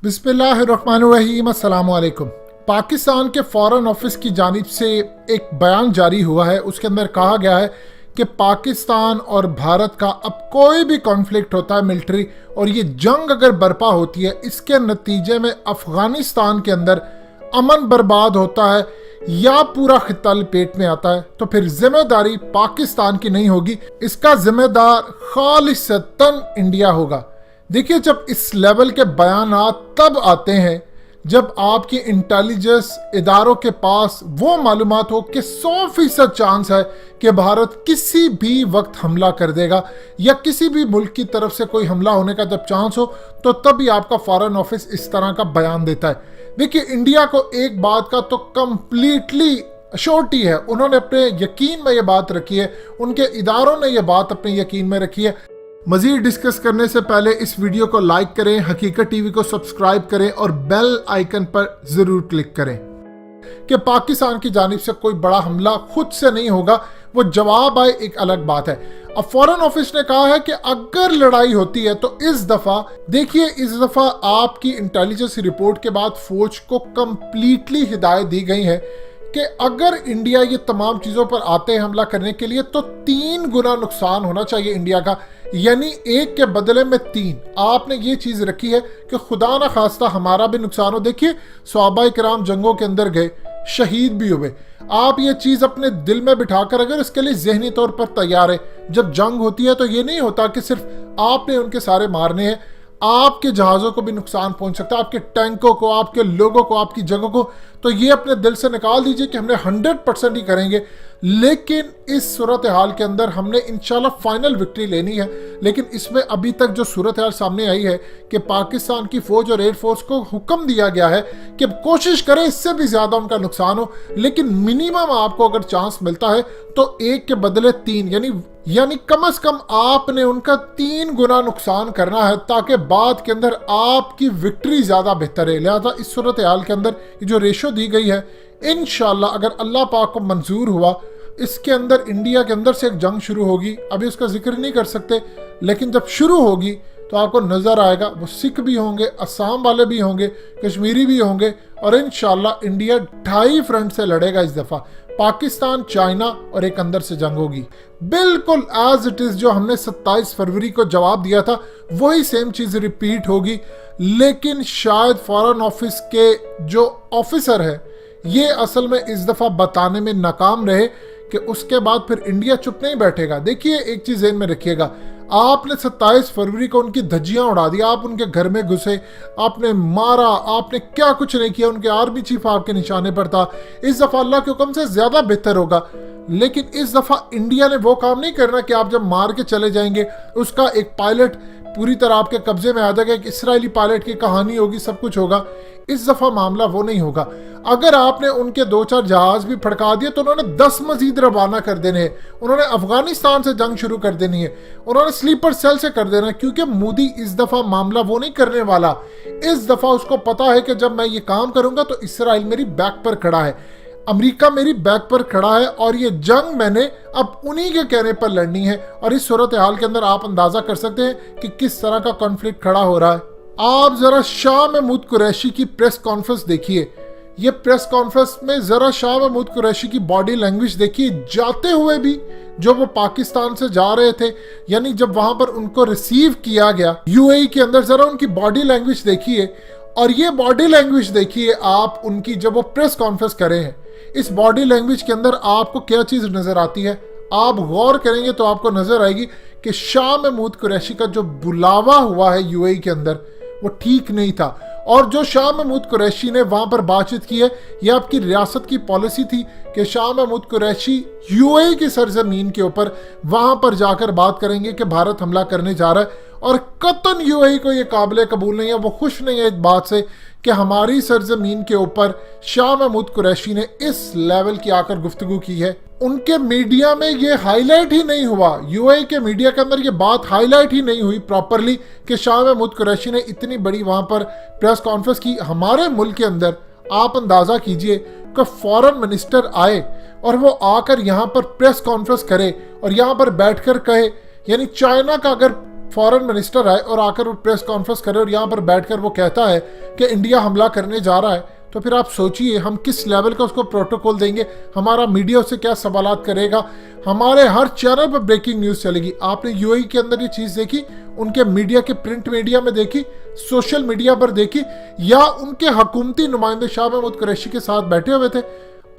बिस्मिल्लाहिर्रहमानिर्रहीम, अस्सलाम वालेकुम। पाकिस्तान के फॉरेन ऑफिस की जानिब से एक बयान जारी हुआ है। उसके अंदर कहा गया है कि पाकिस्तान और भारत का अब कोई भी कॉन्फ्लिक्ट होता है मिलिट्री, और ये जंग अगर बर्पा होती है, इसके नतीजे में अफगानिस्तान के अंदर अमन बर्बाद होता है या पूरा खित्ता लपेट में आता है, तो फिर जिम्मेदारी पाकिस्तान की नहीं होगी, इसका जिम्मेदार खालिसतन इंडिया होगा। देखिए, जब इस लेवल के बयानात तब आते हैं जब आपकी इंटेलिजेंस इदारों के पास वो मालूमात हो कि 100% चांस है कि भारत किसी भी वक्त हमला कर देगा, या किसी भी मुल्क की तरफ से कोई हमला होने का जब चांस हो, तो तभी आपका फॉरेन ऑफिस इस तरह का बयान देता है। देखिए, इंडिया को एक बात का तो कंप्लीटली अश्योरिटी है, उन्होंने अपने यकीन में ये बात रखी है, उनके इदारों ने ये बात अपने यकीन में रखी है। मजीद डिस्कस करने से पहले इस वीडियो को लाइक करें, हकीकत टीवी को सब्सक्राइब करें और बेल आइकन पर जरूर क्लिक करें। कि पाकिस्तान की जानिब से कोई बड़ा हमला खुद से नहीं होगा, वो जवाब आए एक अलग बात है। अब फॉरेन ऑफिस ने कहा है कि अगर लड़ाई होती है तो इस दफा देखिए, इस दफा आपकी इंटेलिजेंस रिपोर्ट के बाद फौज को कंप्लीटली हिदायत दी गई है कि अगर इंडिया ये तमाम चीजों पर आते हैं हमला करने के लिए, तो 3 गुना नुकसान होना चाहिए इंडिया का, यानी 1 के बदले में 3। आपने ये चीज रखी है कि खुदा ना खास्ता हमारा भी नुकसान हो। देखिए, सहाबाए किराम जंगों के अंदर गए, शहीद भी हुए। आप ये चीज अपने दिल में बिठाकर अगर इसके लिए जहनी तौर पर तैयार है, जब जंग होती है तो ये नहीं होता कि सिर्फ आपने उनके सारे मारने हैं, आपके जहाज़ों को भी नुकसान पहुंच सकता है, आपके टैंकों को, आपके लोगों को, आपकी जगहों को। तो ये अपने दिल से निकाल दीजिए कि हमने 100% ही करेंगे, लेकिन इस सूरत हाल के अंदर हमने इंशाल्लाह फाइनल विक्ट्री लेनी है। लेकिन इसमें अभी तक जो सूरत हाल सामने आई है कि पाकिस्तान की फौज और एयरफोर्स को हुक्म दिया गया है कि कोशिश करें इससे भी ज्यादा उनका नुकसान हो, लेकिन मिनिमम आपको अगर चांस मिलता है तो 1 के बदले 3, यानी कम से कम आपने उनका 3 गुना नुकसान करना है, ताकि बाद के अंदर आपकी विक्ट्री ज्यादा बेहतर है। लिहाजा इस सूरत हाल के अंदर जो रेशो दी गई है, इंशाल्लाह अगर अल्लाह पाक को मंजूर हुआ, इसके अंदर इंडिया के अंदर से एक जंग शुरू होगी। अभी उसका जिक्र नहीं कर सकते, लेकिन जब शुरू होगी तो आपको नजर आएगा, वो सिख भी होंगे, असम वाले भी होंगे, कश्मीरी भी होंगे, और इंशाल्लाह इंडिया 2.5 फ्रंट से लड़ेगा इस दफा। पाकिस्तान, चाइना और एक अंदर से जंग होगी, बिल्कुल एज इट इज। जो हमने 27 फरवरी को जवाब दिया था, वही सेम चीज रिपीट होगी। लेकिन शायद फॉरेन ऑफिस के जो ऑफिसर है, ये असल में इस दफा बताने में नाकाम रहे कि उसके बाद फिर इंडिया चुप नहीं बैठेगा। देखिए, एक चीज ध्यान में रखिएगा, आपने 27 फरवरी को उनकी धज्जियां उड़ा दी, आप उनके घर में घुसे, आपने मारा, आपने क्या कुछ नहीं किया, उनके आर्मी चीफ आपके निशाने पर था। इस दफा अल्लाह के हुक्म से ज्यादा बेहतर होगा, लेकिन इस दफा इंडिया ने वो काम नहीं करना कि आप जब मार के चले जाएंगे, उसका एक पायलट पूरी तरह आपके कब्जे में आ जाएगा, एक इसराइली पायलट की कहानी होगी, सब कुछ होगा। इस दफा मामला वो नहीं होगा। अगर आपने उनके 2-4 जहाज भी फड़का दिए तो उन्होंने 10 मजीद रवाना कर देने हैं, उन्होंने अफगानिस्तान से जंग शुरू कर देनी है, उन्होंने स्लीपर सेल से कर देना है, क्योंकि मोदी इस दफा मामला वो नहीं करने वाला। इस दफा उसको पता है कि जब मैं ये काम करूंगा तो इसराइल मेरी बैक पर खड़ा है, अमेरिका मेरी बैक पर खड़ा है, और ये जंग मैंने अब उन्हीं के कहने पर लड़नी है। और इस सूरत हाल के अंदर आप अंदाजा कर सकते हैं कि किस तरह का कॉन्फ्लिक्ट खड़ा हो रहा है। आप जरा शाह महमूद कुरैशी की प्रेस कॉन्फ्रेंस देखिए, ये प्रेस कॉन्फ्रेंस में जरा शाह महमूद कुरैशी की बॉडी लैंग्वेज देखिए, जाते हुए भी जो वो पाकिस्तान से जा रहे थे, यानी जब वहां पर उनको रिसीव किया गया यूएई के अंदर, जरा उनकी बॉडी लैंग्वेज देखिए, और ये बॉडी लैंग्वेज देखिए आप उनकी जब वो प्रेस कॉन्फ्रेंस करे हैं। इस बॉडी लैंग्वेज के अंदर आपको क्या चीज नजर आती है, आप गौर करेंगे तो आपको नजर आएगी कि शाह महमूद कुरैशी का जो बुलावा हुआ है यूएई के अंदर, वो ठीक नहीं था। और जो शाह महमूद कुरैशी ने वहां पर बातचीत की है, यह आपकी रियासत की पॉलिसी थी कि शाह महमूद कुरैशी यूएई की सरजमीन के ऊपर वहां पर जाकर बात करेंगे कि भारत हमला करने जा रहा है, और कतन यूएई को यह काबिल कबूल नहीं है, वो खुश नहीं है इस बात से कि हमारी सरजमीन के ऊपर शाह महमूद कुरैशी ने इस लेवल की आकर गुफ्तगू की है। उनके मीडिया में ये हाईलाइट ही नहीं हुआ, यूएई के मीडिया के अंदर ये बात हाईलाइट ही नहीं हुई प्रॉपरली कि शाह महमूद कुरैशी ने इतनी बड़ी वहां पर प्रेस कॉन्फ्रेंस की। हमारे मुल्क के अंदर आप अंदाजा कीजिए कि फॉरेन मिनिस्टर आए और वो आकर यहाँ पर प्रेस कॉन्फ्रेंस करे और यहाँ पर बैठकर कहे, यानी चाइना का अगर फॉरेन मिनिस्टर आए और आकर वो प्रेस कॉन्फ्रेंस करे और यहाँ पर बैठकर वो कहता है कि इंडिया हमला करने जा रहा है, तो फिर आप सोचिए हम किस लेवल का उसको प्रोटोकॉल देंगे, हमारा मीडिया उससे क्या सवालात करेगा, हमारे हर चैनल पर ब्रेकिंग न्यूज़ चलेगी। आपने यूएई के अंदर ये चीज़ देखी, उनके मीडिया के प्रिंट मीडिया में देखी, सोशल मीडिया पर देखी, या उनके हुकूमती नुमाइंदे शाह महमूद कुरैशी के साथ बैठे हुए थे।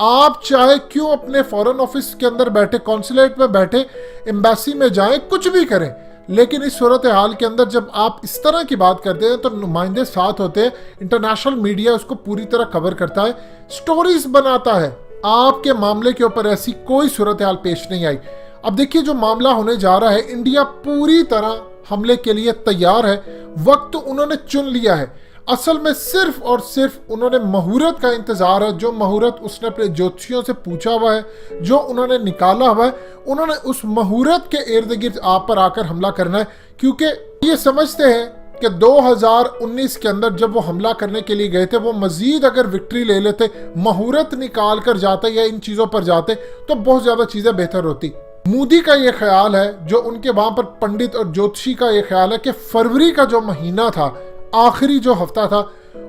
आप चाहे क्यों अपने फॉरेन ऑफिस के अंदर बैठे, कॉन्सुलेट में बैठे, एम्बेसी में जाएं, कुछ भी करें, लेकिन इस सूरत हाल के अंदर जब आप इस तरह की बात करते हैं तो नुमाइंदे साथ होते हैं, इंटरनेशनल मीडिया उसको पूरी तरह कवर करता है, स्टोरीज बनाता है। आपके मामले के ऊपर ऐसी कोई सूरत हाल पेश नहीं आई। अब देखिए जो मामला होने जा रहा है, इंडिया पूरी तरह हमले के लिए तैयार है, वक्त उन्होंने चुन लिया है। असल में सिर्फ और सिर्फ उन्होंने मुहूर्त का इंतजार है, जो मुहूर्त उसने अपने ज्योतिषियों से पूछा हुआ है, जो उन्होंने निकाला हुआ है, उन्होंने उस मुहूर्त के इर्द गिर्द आप पर आकर हमला करना है, क्योंकि ये समझते हैं कि 2019 के अंदर जब वो हमला करने के लिए गए थे, वो मजीद अगर विक्ट्री ले लेते, मुहूर्त निकाल कर जाते या इन चीज़ों पर जाते तो बहुत ज़्यादा चीज़ें बेहतर होती। मोदी का ये ख्याल है, जो उनके वहाँ पर पंडित और ज्योतिषी का ये ख्याल है कि फरवरी का जो महीना था, आखिरी जो हफ्ता था,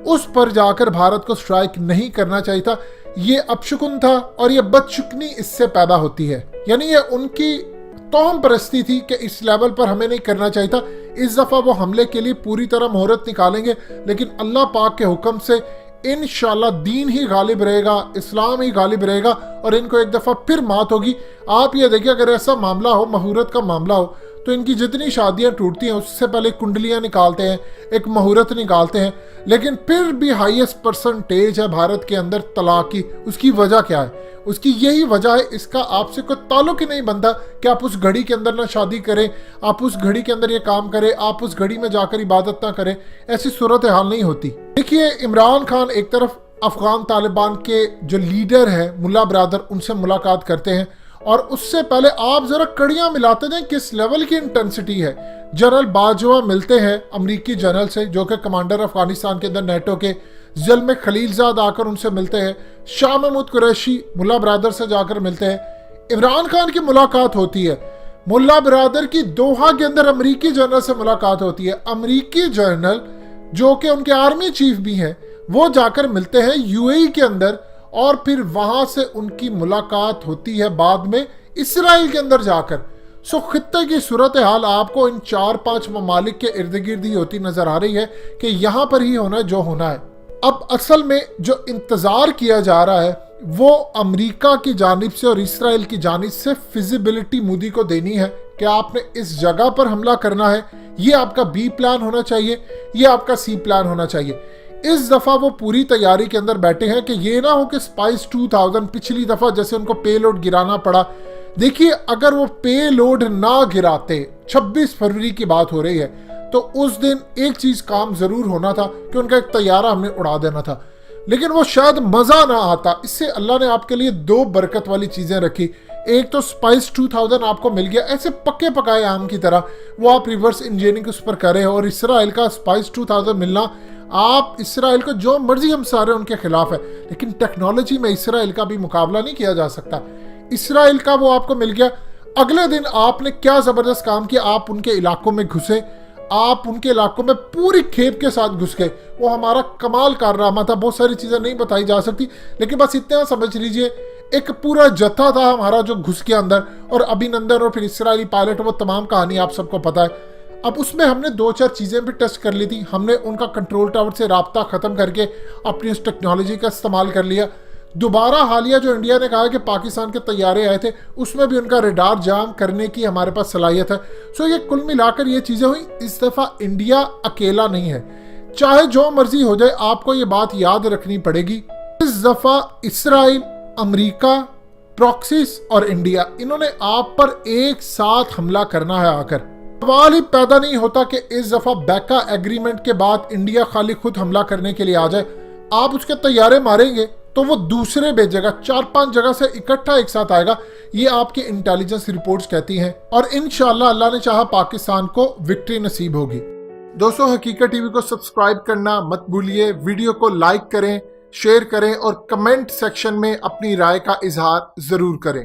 उस पर जाकर भारत को स्ट्राइक नहीं करना चाहिए था। ये अपशकुन था और ये बदशुकनी इससे पैदा होती है, यानी ये उनकी तौम परस्ती थी कि इस लेवल पर हमें नहीं करना चाहिए था। इस दफ़ा वो हमले के लिए पूरी तरह मुहूर्त निकालेंगे, लेकिन अल्लाह पाक के हुक्म से इंशाल्लाह दीन ही गालिब रहेगा, इस्लाम ही गालिब रहेगा और इनको एक दफ़ा फिर मात होगी। आप ये देखिए, अगर ऐसा मामला हो, मुहूर्त का मामला हो, तो इनकी जितनी शादियां टूटती हैं उससे पहले कुंडलियां निकालते हैं, एक मुहूर्त निकालते हैं, लेकिन फिर भी हाईएस्ट परसेंटेज है भारत के अंदर तलाक की। उसकी वजह क्या है? उसकी यही वजह है, इसका आपसे कोई ताल्लुक ही नहीं बनता कि आप उस घड़ी के अंदर ना शादी करें, आप उस घड़ी के अंदर ये काम करें, आप उस घड़ी में जाकर इबादत ना करें। ऐसी सूरत हाल नहीं होती। देखिए, इमरान खान एक तरफ अफगान तालिबान के जो लीडर हैं मुल्ला ब्रादर, उनसे मुलाकात करते हैं, और उससे पहले आप जरा कड़ियां मिलाते दें किस लेवल की इंटेंसिटी है। जनरल बाजवा मिलते हैं अमरीकी जनरल से, जो कि कमांडर अफगानिस्तान के अंदर नेटो के, ज़ल्म खलीलजाद आकर उनसे मिलते हैं, शाह महमूद कुरैशी मुल्ला ब्रादर से जाकर मिलते हैं, इमरान खान की मुलाकात होती है, मुल्ला ब्रादर की दोहा के अंदर अमरीकी जनरल से मुलाकात होती है। अमरीकी जनरल जो कि उनके आर्मी चीफ भी हैं, वो जाकर मिलते हैं यूएई के अंदर, और फिर वहां से उनकी मुलाकात होती है बाद में इसराइल के अंदर जाकर। सो खित्ते की सूरत हाल आपको इन 4-5 ममालिक के इर्द गिर्द ही होती नजर आ रही है कि यहां पर ही होना है जो होना है। अब असल में जो इंतजार किया जा रहा है वो अमेरिका की जानिब से और इसराइल की जानिब से फिजिबिलिटी मोदी को देनी है कि आपने इस जगह पर हमला करना है। ये आपका बी प्लान होना चाहिए, ये आपका सी प्लान होना चाहिए। इस दफा वो पूरी तैयारी के अंदर बैठे हैं कि ये ना हो कि स्पाइस 2000 पिछली दफा जैसे उनको पे लोड गिराना पड़ा। देखिए, अगर वो पे लोड ना गिराते, 26 फरवरी की बात हो रही है, तो उस दिन एक चीज काम जरूर होना था कि उनका एक तैयारा हमने उड़ा देना था, लेकिन वो शायद मजा ना आता। इससे अल्लाह ने आपके लिए 2 बरकत वाली चीजें रखी। एक तो स्पाइस 2000 आपको मिल गया, ऐसे पक्के पकाए आम की तरह, वो आप रिवर्स इंजीनियरिंग उस पर करें। और इसराइल का स्पाइस 2000 मिलना, आप इसराइल को जो मर्जी हम सारे उनके खिलाफ है, लेकिन टेक्नोलॉजी में इसराइल का भी मुकाबला नहीं किया जा सकता। इसराइल का वो आपको मिल गया। अगले दिन आपने क्या जबरदस्त काम किया, आप उनके इलाकों में घुसे, आप उनके इलाकों में पूरी खेप के साथ घुस गए। वो हमारा कमाल कारनामा था। बहुत सारी चीजें नहीं बताई जा सकती, लेकिन बस इतना समझ लीजिए, एक पूरा जत्था था हमारा जो घुस के अंदर, और अभिनंदन और फिर इसराइली पायलट, वो तमाम कहानी आप सबको पता है। अब उसमें हमने 2-4 चीज़ें भी टेस्ट कर ली थी। हमने उनका कंट्रोल टावर से राब्ता ख़त्म करके अपनी उस टेक्नोलॉजी का इस्तेमाल कर लिया। दोबारा हालिया जो इंडिया ने कहा कि पाकिस्तान के तैयारे आए थे, उसमें भी उनका रडार जाम करने की हमारे पास सलाहियत है। सो ये कुल मिलाकर ये चीज़ें हुई। इस दफ़ा इंडिया अकेला नहीं है, चाहे जो मर्जी हो जाए, आपको ये बात याद रखनी पड़ेगी। इस दफ़ा इसराइल, अमरीका, प्रॉक्सिस और इंडिया, इन्होंने आप पर एक साथ हमला करना है। आकर सवाल ही पैदा नहीं होता कि इस दफा बैका एग्रीमेंट के बाद इंडिया खाली खुद हमला करने के लिए आ जाए। आप उसके तैयारे मारेंगे तो वो दूसरे भेजेगा, 4-5 जगह से इकट्ठा एक साथ आएगा। ये आपकी इंटेलिजेंस रिपोर्ट्स कहती हैं, और इंशाल्लाह अल्लाह ने चाहा पाकिस्तान को विक्ट्री नसीब होगी। दोस्तों, हकीकत टीवी को सब्सक्राइब करना मत भूलिए, वीडियो को लाइक करें, शेयर करें और कमेंट सेक्शन में अपनी राय का इजहार जरूर करें।